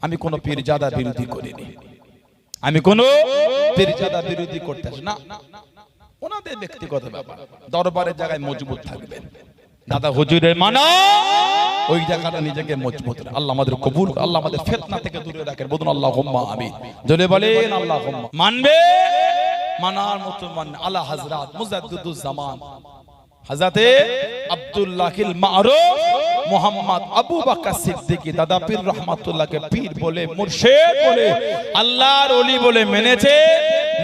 আমি কোনো পীরজাদা বিরোধী করিনি, আমি কোনো পীরজাদা বিরোধী করতে আসি না, ওনাদের ব্যক্তিগত ব্যাপার। দরবারের জায়গায় মজবুত থাকবেন, দাদা হুজুরের মানা ওই জায়গাটা নিজেকে মজবুত রাখেন। আল্লাহ আমাদের কবুল, আল্লাহ আমাদের ফিতনা থেকে দূরে রাখেন। বলুন আল্লাহুম্মা আমিন, জোরে বলেন আল্লাহুম্মা। মানবে, মানার মতো মান। আলা হযরত মুজাদ্দিদুজ জামান হযরতে আব্দুল্লাহিল মারুফ মুহাম্মদ আবু বকর সিদ্দিকী দাদা পীর রহমাতুল্লাহকে পীর বলে, মুর্শিদ বলে, আল্লাহর ওলি বলে মেনেছে।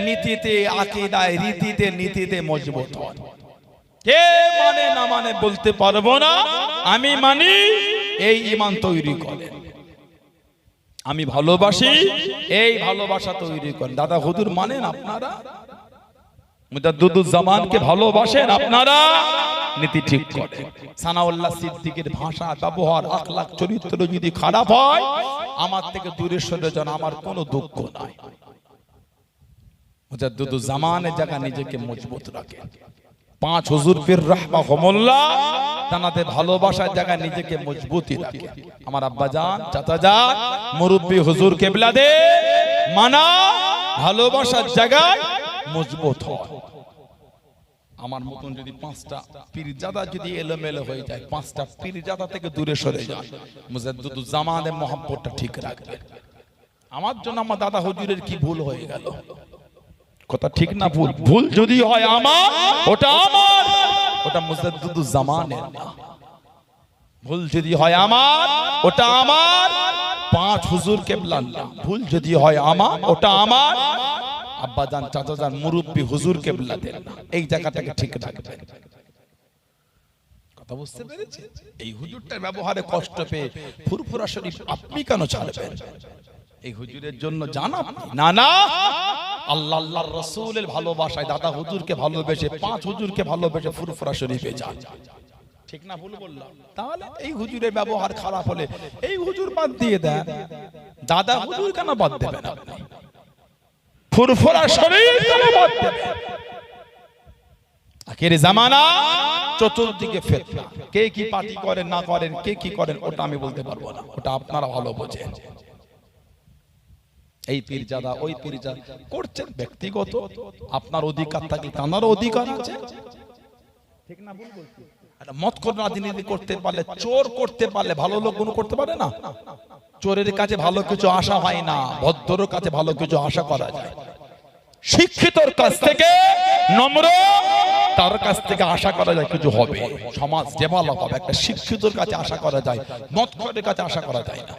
নীতিতে, আকীদায়, রীতিতে, নীতিতে মজবুত হন। কে মানে না মানে বলতে পারবো না, আমি মানি, এই ঈমান তৈরি করেন। আমি ভালোবাসি, এই ভালোবাসা তৈরি করেন। দাদা হুজুর মানেন আপনারা, মুজাদ্দিদুজ জামানকে ভালোবাসেন আপনারা, নীতি ঠিক করেন। সানাউল্লাহ সিদ্দিকীর ভাষা, ব্যবহার, আখলাক, চরিত্র যদি খারাপ হয়, আমার থেকে দূরে সরে যান, আমার কোনো দুঃখ নাই। মুজাদ্দিদুজ জামানের জায়গা নিজেকে মজবুত রাখেন। পাঁচ হুজুর পীর রাহমাহুমুল্লাহ তানাদের ভালোবাসার জায়গা নিজেকে মজবুতি রাখে। আমার আব্বা জান, চাচা জান, মুরব্বি হুজুর কেবলাদে মানা, ভালোবাসার জায়গায় মজবুত হয়। আমার মতন যদি পাঁচটা পীরজাদা যদি এলোমেলো হয়ে যায়, পাঁচটা পীরজাদা থেকে দূরে সরে যায়, মুজাদ্দিদুজ জামানের মহব্বতটা ঠিক রাখবে। আমার জন্য আমার দাদা হুজুরের কি ভুল হয়ে গেল? কথা ঠিক না ভুল? ভুল যদি হয় আমার, ওটা আমার, ওটা মুজাদ্দিদুজ জামানের না। ভুল যদি হয় আমার, ওটা আমার, পাঁচ হুজুর কেবলার না। ভুল যদি হয় আমার, ওটা আমার আব্বা জান, চাচা জান, মুরব্বি হুজুর কেবলাদের না। এই জায়গাটাকে ঠিক রাখবেন। কথা বুঝতে পেরেছেন? এই হুজুরটার ব্যবহারে কষ্ট পেয়ে ফুরফুরা শরীফ আপনি কেন ছাড়বেন? এই হুজুরের জন্য জানা না, না, আল্লাহ আল্লাহর রাসূলের ভালোবাসায় দাদা হুজুরকে ভালোবেসে, পাঁচ হুজুরকে ভালোবেসে ফুরফুরা শরীফে যান। ঠিক না ভুল বললাম? তাহলে এই হুজুরের ব্যবহার খারাপ হলে এই হুজুর বাদ দিয়ে দেন, দাদা হুজুর কেন বাদ দেবেন আপনি? ফুরফুরা শরীফ কেন বাদ দেবেন? আখির জামানা, চতুর্দিকে ফিতনা। কে কি পার্টি করেন না করেন, কে কি করেন, ওটা আমি বলতে পারবো না, ওটা আপনারা ভালো বোঝেন। এই পীরজাদা ওই পীরজাদা করছেন ব্যক্তিগত, আপনার অধিকার থাকলে তানারও অধিকার আছে। ঠিক না ভুল বলছি? একটা মতখোর রাজনীতি করতে পারলে, চোর করতে পারলে ভালো লোক গুণ করতে পারে না। চোরের কাছে ভালো কিছু আশা হয় না, ভদ্রর কাছে ভালো কিছু আশা করা যায়। শিক্ষিতর কাছ থেকে, নম্র তার কাছ থেকে আশা করা যায় কিছু হবে, সমাজ ডেভেলপ হবে। একটা শিক্ষিতর কাছে আশা করা যায়, মতখোরের কাছে আশা করা যায় না।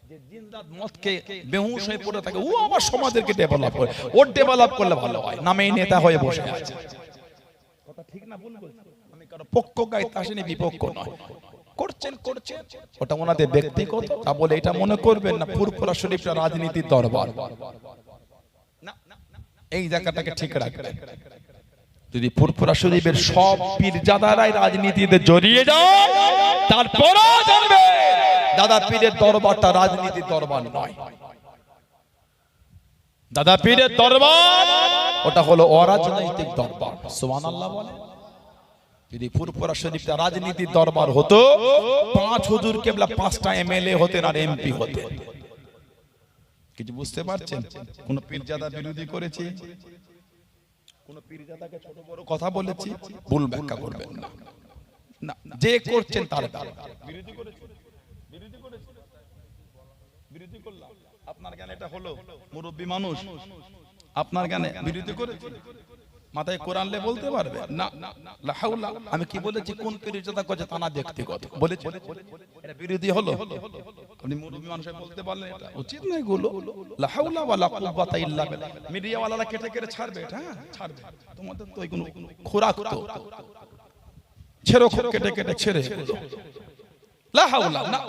যে জিন্দাত মতকে বেহুশ হয়ে পড়ে থাকে, ও আমার সমাজকে ডেভেলপ করে, ও ডেভেলপ করলে ভালো হয়, নামেই নেতা হয়ে বসে আছে। কথা ঠিক না ভুল বলছি? আমি কারো পক্ষ গাইতে আসিনি, বিপক্ষ নয়। করছেন করছেন, ওটা ওনাদের ব্যক্তিগত, তা বলে এটা মনে করবেন না ফুরফুরা শরীফটা রাজনীতির দরবার না। এই জায়গাটাকে ঠিক রাখবেন। যদি ফুরফুরা শরীফের সব পীরজাদারাই রাজনীতিতে জড়িয়ে যায়, তারপরও জানবে দাদা পীরের দরবারটা রাজনীতির দরবার নয়। দাদা পীরের দরবার ওটা হলো অরাজনৈতিক দরবার। সুবহানাল্লাহ বলে। যদি ফুরফুরা শরীফটা রাজনীতির দরবার হতো, পাঁচ হুজুর কেবলা পাঁচটা এমএলএ হতেন আর এমপি হতেন। কিছু বুঝতে পারছেন? কোন পীরজাদা বিরোধী করেছি, কোন পীরজাদাকে ছোট বড় কথা বলেছি, ভুল ব্যাখ্যা করবেন না। না, যে করছেন তার বিরোধী করেছেন, বিরোধী করেছেন, বিরোধী করলাম। আপনার জ্ঞানে এটা হলো মুরব্বী মানুষ, আপনার জ্ঞানে বিরোধী করেছেন, মাথায় কোরআন লে বলতে পারবে না। লা হাওলা, আমি কি বলেছি? কোন পীরজাদা করছে তা না ব্যক্তিগত বলেছি, এটা বিরোধী হলো। আপনি মুরব্বী মানুষ বলতে পারলেন, এটা উচিত না এগুলো। লা হাওলা ওয়ালা কুওয়াতা ইল্লা বিল্লাহ। মিডিয়া ওয়ালারা কেটে কেটে ছাড়বে, এটা হ্যাঁ ছাড়বে। তোমাদের তো এগুলো খোরাক তো ছেড়ো, কেটে কেটে ছেড়ে। লা হাওলা না,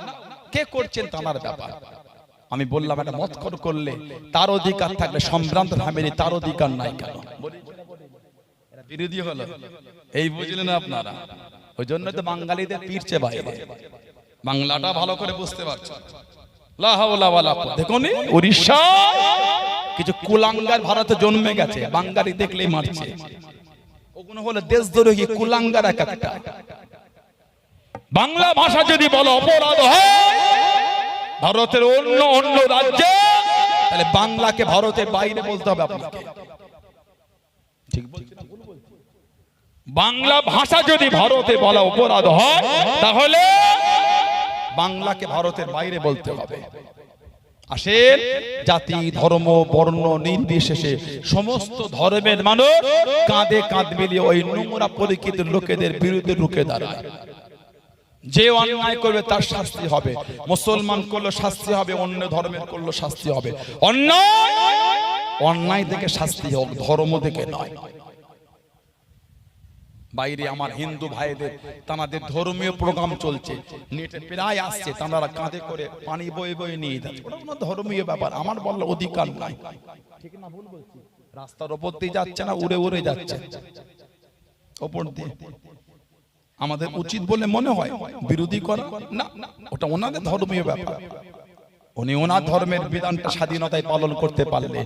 কে করছেন তার ব্যাপার। আমি বললাম এটা মতখোর করলে তার অধিকার থাকলে সম্ভ্রান্ত ফ্যামিলি, তার অধিকার নাই কেন? বিরোধী হলো, এই বুঝলেন আপনারা? ওই জন্য তো বাঙালিদের পীরছে বাইরে, বাংলাটা ভালো করে বুঝতে পারছেন। লা হাওলা ওয়ালা কুওয়াতা। দেখুন উড়িষ্যা কিছু কুলাঙ্গার ভারতে জন্মে গেছে, বাঙালি দেখলেই মারছে। ওগুলো হলো দেশদ্রোহী কুলাঙ্গার এক একটা। বাংলা ভাষা যদি বলো অপরাধ হয়, ভারতের অন্য অন্য রাজ্যে, তাহলে বাংলাকে ভারতের বাইরে বলতে হবে আপনাকে। ঠিক বলছি না ভুল বলছি? বাংলা ভাষা যদি ভারতে বলা অপরাধ হয়, তাহলে বাংলাকে ভারতের বাইরে বলতে হবে। আসেন, জাতি ধর্ম বর্ণ নির্বিশেষে সমস্ত ধর্মের মানুষ কাঁধে কাঁধ মিলিয়ে ওই নোংরা পরিচিত লোকেদের বিরুদ্ধে রুখে দাঁড়ায়। যে অন্যায় করবে তার শাস্তি হবে। মুসলমান করলে শাস্তি হবে, অন্য ধর্মের করলে শাস্তি হবে। অন্যায় থেকে শাস্তি হোক, ধর্ম থেকে নয়। বাইরে আমার হিন্দু ভাইদের তাদের ধর্মীয় প্রোগ্রাম চলছে, নেটে প্রায় আসছে, তারা কাঁধে করে পানি বয়ে বয়ে নিয়ে যাচ্ছে। ওটা কোনো ধর্মীয় ব্যাপার, আমার বলার অধিকার নাই। ঠিক না ভুল বলছি? রাস্তার ওপর দিয়ে যাচ্ছে না, উড়ে উড়ে যাচ্ছে ওপর দিয়ে। আমাদের উচিত বলে মনে হয় বিরোধী করা? না, ওটা ওনাদের ধর্মীয় ব্যাপার। উনি ওনার ধর্মের বিধানটা স্বাধীনতায় পালন করতে পারলে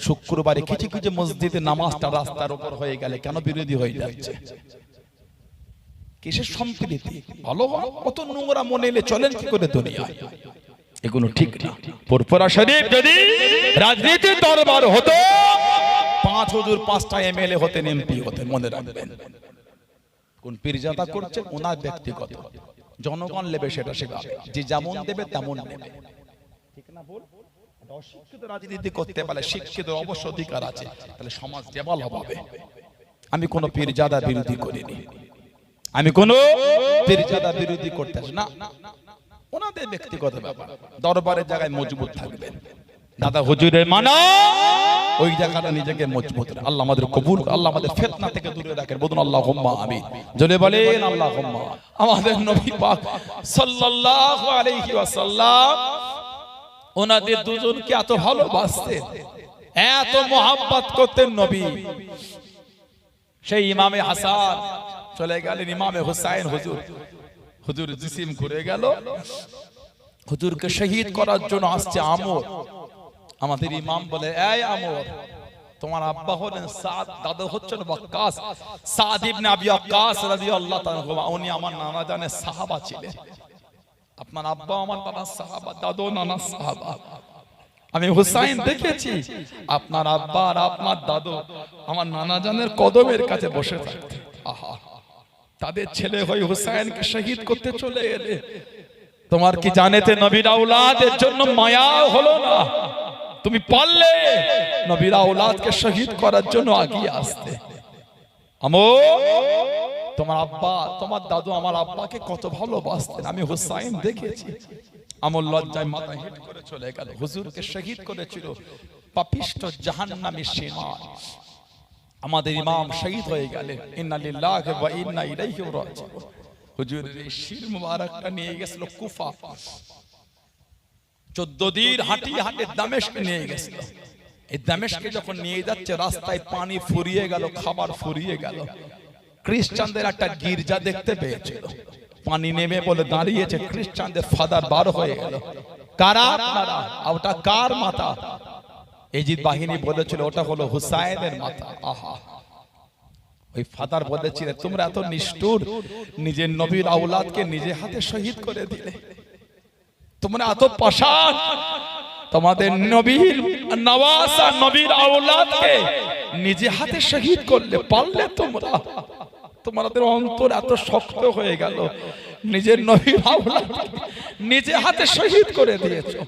শুক্রবারে কিছু কিছু মসজিদে নামাজটা রাস্তার উপর হয়ে গেলে কেন বিরোধী হয়ে যাচ্ছে? কিসের সম্প্রীতি? ভালো হয়, কত নোংরা মনে এলে চলেন কি করে দুনিয়ায়? এগুলো ঠিক না। ফুরফুরা শরীফ যদি রাজনীতির দরবার হতো, 5 হুজুর 5টা এমএলএ হতেন, এমপি হতেন। মনে রাখবেন, কোন পীরজাদা করছে ওনার ব্যক্তিগত, জনগণ নেবে সেটা শেখাবে, যে যেমন দেবে তেমন নেবে। ঠিক না ভুল? অশিক্ষিত রাজনীতি করতে পারলে শিক্ষিত অবশ্য অধিকার আছে, তাহলে সমাজ ডেভেলপ হবে। আমি কোনো পীরজাদা বিরোধী করিনি, আমি কোনো পীরজাদা বিরোধী করতে আসি না, ওনাদের ব্যক্তিগত ব্যাপার। দরবারের জায়গায় মজবুত থাকবেন, দাদা হুজুরের মানা ওই জায়গাটা নিজেকে মজবুত। আল্লাহ আমাদের কবুল, আল্লাহ আমাদের ফিতনা থেকে দূরে রাখেন। বলুন আল্লাহুম্মা আমিন। জোরে বলেন আল্লাহুম্মা। আমাদের নবী পাক সাল্লাল্লাহু আলাইহি ওয়াসাল্লাম ওনাদের দুজনকে এত ভালোবাসতেন, এত মোহাব্বত করতেন নবী। সেই ইমামে হাসান চলে গেলেন, ইমামে হুসাইন হুজুর জিসিম ঘুরে গেল, হুজুরকে শহীদ করার জন্য আসছে আমর। আমাদের ইমাম বলে, এই আমর, তোমার আব্বা হলেন সাদ, দাদা হচ্ছেন ওয়াক্কাস, সাদ ইবনে আবি ওয়াক্কাস রাদিয়াল্লাহু তাআলা। উনি আমার নানা জানের সাহাবা ছিলেন। আপনার আব্বা আমার নানা সাহাবা, দাদু নানা সাহাবা। আমি হুসাইন দেখেছি আপনার আব্বা আর আপনার দাদু আমার নানা জানের কদমের কাছে বসে থাকতেন। আহা, তাদের ছেলে হয়ে হুসাইনকে শহীদ করতে চলে এলে। তোমার কি জানেতে নবীর আওলাদের জন্য মায়া হলো না? তুমি পারলে নবীর আওলাদকে শহীদ করার জন্য আগিয়ে আসতে। আমর, তোমার আব্বা তোমার দাদু আমার আব্বাকে কত ভালোবাসতেন, আমি হুসাইন দেখেছি। আমর লজ্জায় মাথা হেঁট করে চলে গেল। হুজুরকে শহীদ করেছিল পাপিষ্ঠ জাহান্নামী সেনা। আমাদের ইমাম শহীদ হয়ে গেলেন। ইন্না লিল্লাহি ওয়া ইন্না ইলাইহি রাজিউন। হুজুরের এই শির মুবারকটা নিয়ে গেছিল কুফা, 14 দিন হাঁটিয়ে হাঁটিয়ে দামেস্কে নিয়ে গেছিল। এই দামেস্কে যখন নিয়ে যাচ্ছে, রাস্তায় পানি ফুরিয়ে গেল, খাবার ফুরিয়ে গেল। খ্রিস্টানদের একটা গির্জা দেখতে পেয়েছিল, পানি নেমে বলে দাঁড়িয়েছে, খ্রিস্টানদের ফাদার বার হয়ে গেল। কারা আপনারা? ওটা কার মাথা? এজিদ বাহিনী বলেছিল ওটা হলো হুসাইনের মাথা। আহা, ওই ফাদার বলেছিলেন, তোমরা এত নিষ্ঠুর, নিজের নবীর আওলাদকে নিজে হাতে শহীদ করে দিলে। তোমরা এত পাষাণ, তোমাদের নবীর নওয়াজ আর নবীর আওলাদকে নিজে হাতে শহীদ করলে পারলে তোমরা? তোমাদের অন্তর এত শক্ত হয়ে গেল, নিজের নবীর আওলাদকে নিজে হাতে শহীদ করে দিয়েছো।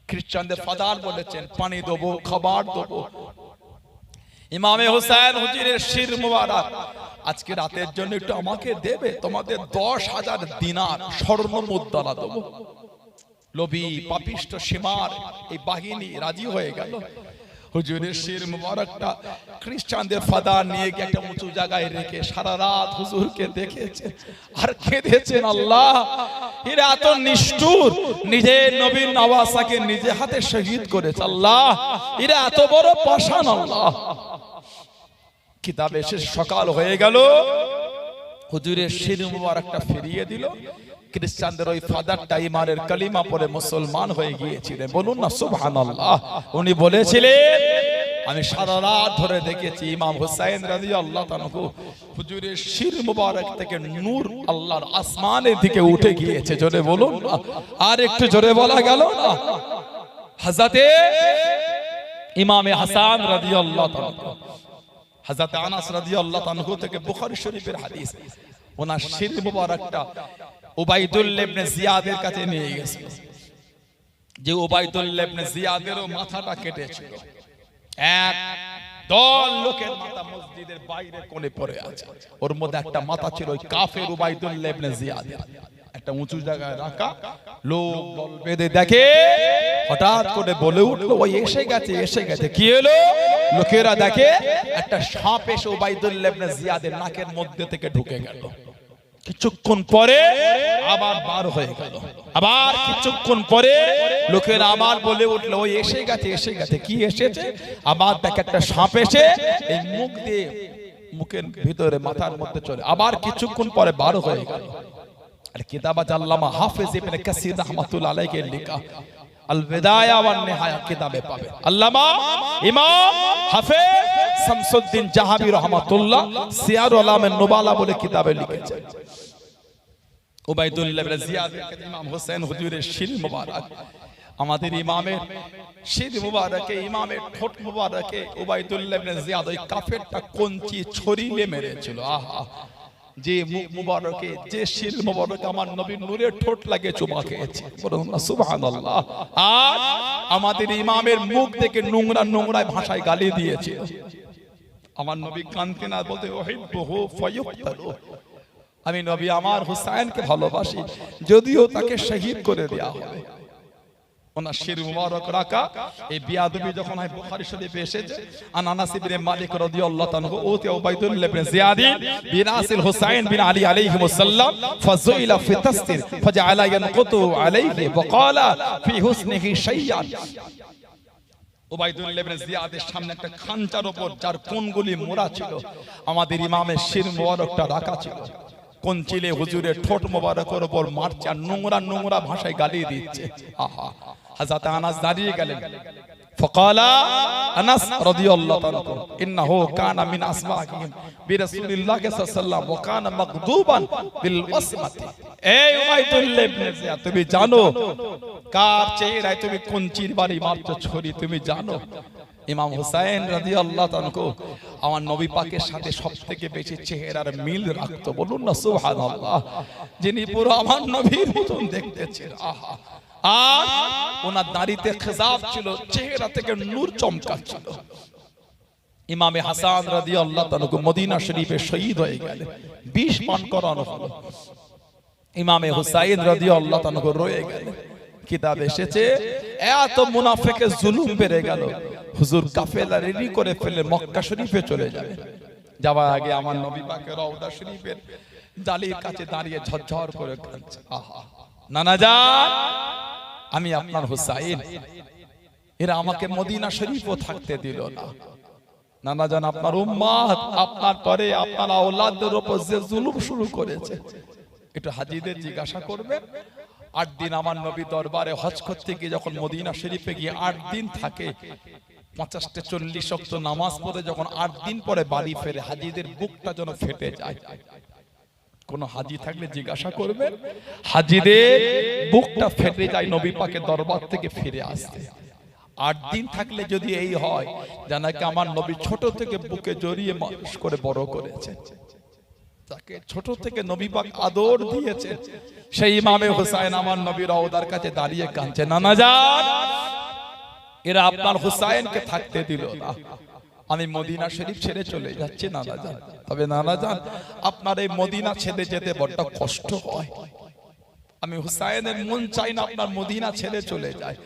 খ্রিস্টানদের ফাদার বলেছেন, পানি দেবো, খাবার দেবো। ইমামে হুসাইন হুজুরের শির মুবারক আজকে রাতের জন্য একটু আমাকে দেবে? তোমাদের 10,000 দিনার স্বর্ণ মুদ্রা দেবো। লোভী পাপিষ্ঠ সীমার এই বাহিনী রাজি হয়ে গেল। হুজুরের শির মুবারকটা খ্রিস্টানদের ফাদার নিয়ে গিয়ে একটা উঁচু জায়গায় রেখে সারা রাত হুজুরকে দেখেছেন আর কেঁদেছেন, আল্লাহ এরা এত নিষ্ঠুর, নিজের নবীর নওয়াসাকে নিজে হাতে শহীদ করেছে। আল্লাহ এরা এত বড় পাষাণ। আল্লাহ, কিতাবে শেষ সকাল হয়ে গেল, হুজুরের শির মুবারকটা ফিরিয়ে দিল। খ্রিস্টানদের ওই ফাদারটা ইমানের কালিমা পড়ে মুসলমান হয়ে গিয়েছিলেন। বলুন না সুবহানাল্লাহ। উনি বলেছিলেন, আমি সারা রাত ধরে দেখেছি ইমাম হুসাইন রাদিয়াল্লাহু তাআলা হুজুরের শির মুবারক থেকে নূর আল্লাহর আসমানের দিকে উঠে গিয়েছে। জোরে বলুন না, আর একটু জোরে বলা গেল না। হযরতে ইমামে হাসান রাদিয়াল্লাহু তাআলা, হযরত আনাস রাদিয়াল্লাহু তাআলা থেকে বুখারী শরীফের হাদিস, ওনার শির মুবারকটা উবাইদুল্লাহ ইবনে জিয়াদের কাছে নিয়ে গেছে, যে উবাইদুল্লাহ ইবনে জিয়াদেরও মাথাটা কেটেছিল। এক দল লোকের মাথা মসজিদের বাইরে কোণে পড়ে আছে, ওর মধ্যে একটা মাথা ছিল ওই কাফের উবাইদুল্লাহ ইবনে জিয়াদের, একটা উঁচু জায়গায় রাখা। লোক দল বেঁধে দেখে, হঠাৎ করে বলে উঠলো ওই এসে গেছে, এসে গেছে। কি হলো? লোকেরা দেখে একটা সাপ এসে উবাইদুল্লাহ ইবনে জিয়াদের নাকের মধ্যে থেকে ঢুকে গেল। কিছুক্ষণ পরে আবার বার হয়ে গেল। আবার কিছুক্ষণ পরে লোকেরা আবার বলে উঠলো ওই এসে গেছে, এসে গেছে। কি এসেছে? আবার দেখে একটা সাপ এসে এই মুখ দিয়ে মুখের ভিতরে মাথার মধ্যে চলে। আবার কিছুক্ষণ পরে বার হয়ে গেল। আর কিতাব আছে আল্লামা হাফেজ ইবনে কাসির রাহমাতুল্লাহ আলাইহি লেখা আল বিদায়া ওয়ান নিহায়া কিতাবে পাবে। আল্লামা ইমাম হাফেজ শামসুদ্দিন জাহাবী রাহমাতুল্লাহ সিয়ারুল আলামের নুবালা বলে কিতাবে লিখেছেন। উবাইদুল্লাহ ইবনে জিয়াদ ইমাম হোসেন হুজুরের শির মুবারক, আমাদের ইমামের শির মুবারকে, ইমামের ঠোঁট মুবারকে উবাইদুল্লাহ ইবনে জিয়াদ ওই কাফেরটা কঞ্চি ছড়িয়ে মেরেছিল। আহা, যে মুখ মুবারকে, যে শির মুবারকে আমার নবীর নূরের ঠোঁট লাগে চুমা খেয়েছে। সুবহানাল্লাহ। আর আমাদের ইমামের মুখ থেকে নোংরা নোংরা ভাষায় গালি দিয়েছে। আমার নবী কানতেন আর বলতে উহিব্বুহু ফায়ুক্তালু, আমি নবী আমার হুসাইনকে ভালোবাসি, যদিও তাকে শহীদ করে দেয়া হবে। ওনার শির মুবারক রাখা এই বিয়াদবি যখন হয় বুখারী শরীফে এসেছে। আনাস ইবনে মালিক রাদিয়াল্লাহু তাআলা ওতে উবাইদুল্লাহ ইবনে জিয়াদ বিন আসিল হুসাইন বিন আলী আলাইহিস সালাম ফাযুইলা ফি তাসতির ফাজআলা ইয়ানকুতু আলাইহি ওয়া ক্বালা ফি হুসনিহি শাইয়ান। উবাইদুল্লাহ ইবনে জিয়াদের সামনে একটা খাঞ্চার উপর যার কোণগুলি মোড়া ছিল, আমাদের ইমামের শির মুবারকটা রাখা ছিল। কোনচিলে হুজুরের ঠোঁট মোবারকের উপর মারছে আর নোংরা নোংরা ভাষায় গালি দিচ্ছে। আহা, হযরত আনাস দাঁড়িয়ে গেলেন। ফাকালা আনাস রাদিয়াল্লাহু তাআলা ইন্নাহু কানা মিন আসমাহিম বিরাসূলিল্লাহ সাল্লাল্লাহু আলাইহি ওয়াসাল্লাম ওয়া কানা মাগদুবান বিল ওয়াসমাতি। এই উবাইদুল্লাহ ইবনে জিয়াদ, তুমি জানো কার চেহারায় তুমি কোনচির বাড়ি মারছো ছড়ি? তুমি জানো ইমাম হুসাইন রাদিয়াল্লাহু তাআলা আমার নবী পাকের সাথে সবথেকে বেশি চেহারার মিল রাখতো। বলুন না সুবহানাল্লাহ। যিনি পুরো আমার নবীর মতন দেখতে ছিলেন। আহা, আর ওনার দাড়িতে খিজাব ছিল, চেহারা থেকে নূর চমকাচ্ছিল। ইমামে হাসান রাদিয়াল্লাহু তাআলা মদিনা শরীফে শহীদ হয়ে গেলেন, বিষ পান করানো হলো। ইমামে হুসাইন রাদিয়াল্লাহু তাআলা রয়ে গেলেন। কিতাব এসেছে এত মুনাফিকের জুলুম বেড়ে গেল, হুজুর কাফেলা রেডি করে ফেলে মক্কা শরীফে চলে যাবে। যাওয়ার আগে আমার নবী পাকের রওজা শরীফের জালির কাছে দাঁড়িয়ে ঝরঝর করে কাঁদছে। আহা, নানা জান, আমি আপনার হুসাইন, এরা আমাকে মদিনা শরীফও থাকতে দিল না। নানা জান, আপনার উম্মাত, আপনার পরে আপনার আওলাদের উপর যে জুলুম শুরু করেছে, একটু হাজীদের জিজ্ঞাসা করবেন। 8 দিন আমার নবী দরবারে হজ করতে গিয়ে যখন মদিনা শরীফে গিয়ে 8 দিন থাকে, 50-40 ওয়াক্ত নামাজ পড়ে যখন 8 দিন পরে বাড়ি ফেরে, হাজীদের বুকটা যেন ফেটে যায়। কোন হাজী থাকলে জিজ্ঞাসা করবেন, হাজীদের বুকটা ফেটে যায় নবী পাকের দরবার থেকে ফিরে আসতে। 8 দিন থাকলে যদি এই হয়, জানাকে আমার নবী ছোট থেকে বুকে জড়িয়ে মানুষ করে বড় করেছে, তাকে ছোট থেকে নবী পাক আদর দিয়েছে। সেই ইমামে হুসাইন আমার নবীর রওজার কাছে দাঁড়িয়ে কাঁদছে, নানা জান, এরা আপনার হুসাইনকে থাকতে দিল না, আমি মদিনা শরীফ ছেড়ে চলে যাচ্ছি নানা জান। তবে নানা জান, আপনার এই মদিনা ছেড়ে যেতে বড় কষ্ট হয়। আমি হুসাইনের মন চাই না আপনার মদিনা ছেড়ে চলে যায়,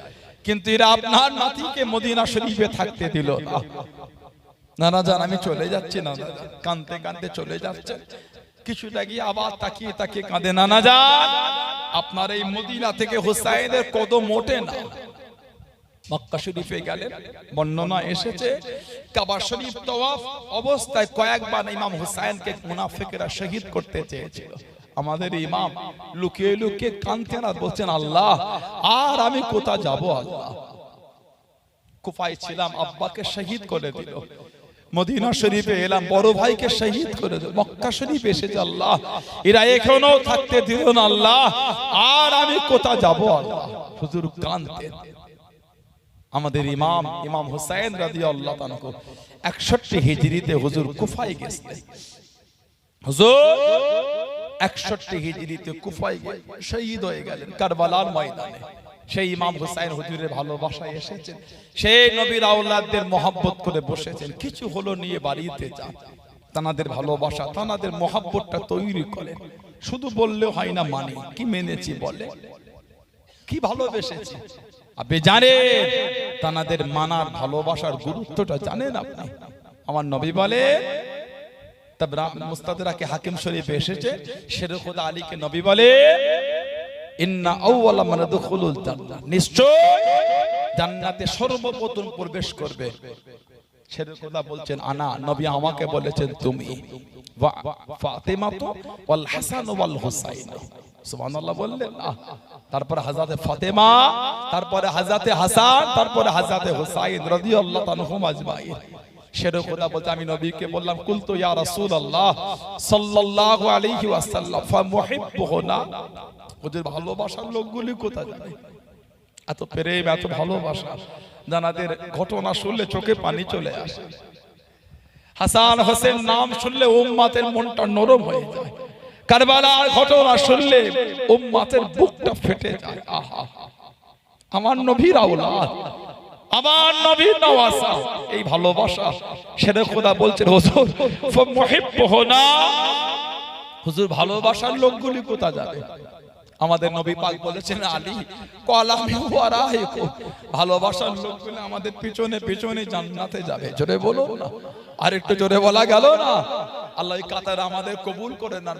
কিন্তু এরা আপনার নাতিকে মদিনা শরীফে থাকতে দিল না। নানা জান, আমি চলে যাচ্ছি নানা জান। কাঁদতে কাঁদতে চলে যাচ্ছে, কিছুটা গিয়ে আবার তাকিয়ে তাকিয়ে কাঁদে, নানা জান, আপনার এই মদিনা থেকে হুসাইনের কদম ওঠে না। মক্কা শরীফে গেলেন, বর্ণনা এসেছে কাবা শরীফ তওয়াফ অবস্থায় কয়েকবার ইমাম হুসাইনকে মুনাফিকরা শহীদ করতে চেয়েছিল। আমাদের ইমাম লুকিয়ে লুকিয়ে কাঁদতেন আর বলছেন, আল্লাহ, আর আমি কোথা যাব আল্লাহ, কুফায় ছিলাম, আব্বাকে শহীদ করে দিল। মদিনা শরীফে এলাম, বড় ভাইকে শহীদ করে দিল। মক্কা শরীফ এসেছে, আল্লাহ এরা এখনো থাকতে দিল না আল্লাহ, আর আমি কোথা যাব আল্লাহ। হুজুর কাঁদতেন। আমাদের ইমাম হুসাইন রাদিয়াল্লাহু তাআলা 61 হিজরিতে হুজুর কুফায় গেছেন। হুজুর 61 হিজরিতে কুফায় শহীদ হয়ে গেলেন কারবালার ময়দানে। সেই ইমাম হুসাইন হুজুরের ভালোবাসায় এসেছেন, সেই নবীর আওলাদদের মহব্বত করে বসেছেন। কিছু হলো নিয়ে বাড়িতে যান, তানাদের ভালোবাসা তানাদের মহব্বতটা তৈরি করেন। শুধু বললে হয় না, মানে কি মেনেছি বলে, কি ভালোবেসেছি। আপনি জানেন তানাদের মানার ভালোবাসার গুরুত্বটা জানেন আপনি? আমার নবী বলে, মুস্তাদরাকে হাকিম শরীফে এসেছে, শের খোদা আলীকে নবী বলে, ইন্না আউওয়ালা মান ইয়াদখুলুল জান্নাহ, নিশ্চয় জান্নাতে সর্বপ্রথম প্রবেশ করবে। শের খোদা বলছেন আনা, নবী আমাকে বলেছেন তুমি, ফাতিমা ওয়াল হাসান ওয়াল হুসাইন। সুবহানাল্লাহ বললেন না? তারপরে হযরত ফাতেমা, তারপরে হযরত হাসান, তারপরে হযরত হুসাইন রাদিয়াল্লাহু আনহুম আজমাইন। শের খোদা বলতে আমি নবীকে বললাম, কুলতু ইয়া রাসূলুল্লাহ সাল্লাল্লাহু আলাইহি ওয়াসাল্লাম ফামুহিব্বুহুনা, ওদের ভালোবাসার লোকগুলি কোথা যায়? এত প্রেম, এত ভালোবাসা, জানাদের ঘটনা শুনলে চোখে পানি চলে আসে। হাসান হোসেন নাম শুনলে উম্মতের মনটা নরম হয়ে যায়। কারবালার ঘটনা শুনলে উম্মতের বুকটা ফেটে যায়। আহা, আমার নবীর আওলাদ, আমার নবীর নওয়াসা, এই ভালোবাসা। শেরে খোদা বলছেন, হুজুর ফামুহিব্বুহুনা, হুজুর ভালোবাসার লোকগুলি কোথা যাবে? আমাদের নবী পাক বলেছেন, আলী কলামি ওয়ারাইকুম, ভালোবাসার লোকগুলো আমাদের পিছনে পিছনে জান্নাতে যাবে। জোরে বলো না, আর একটু জোরে বলা গেল না? আল্লাহ এই কাতার আমাদের কবুল করে না।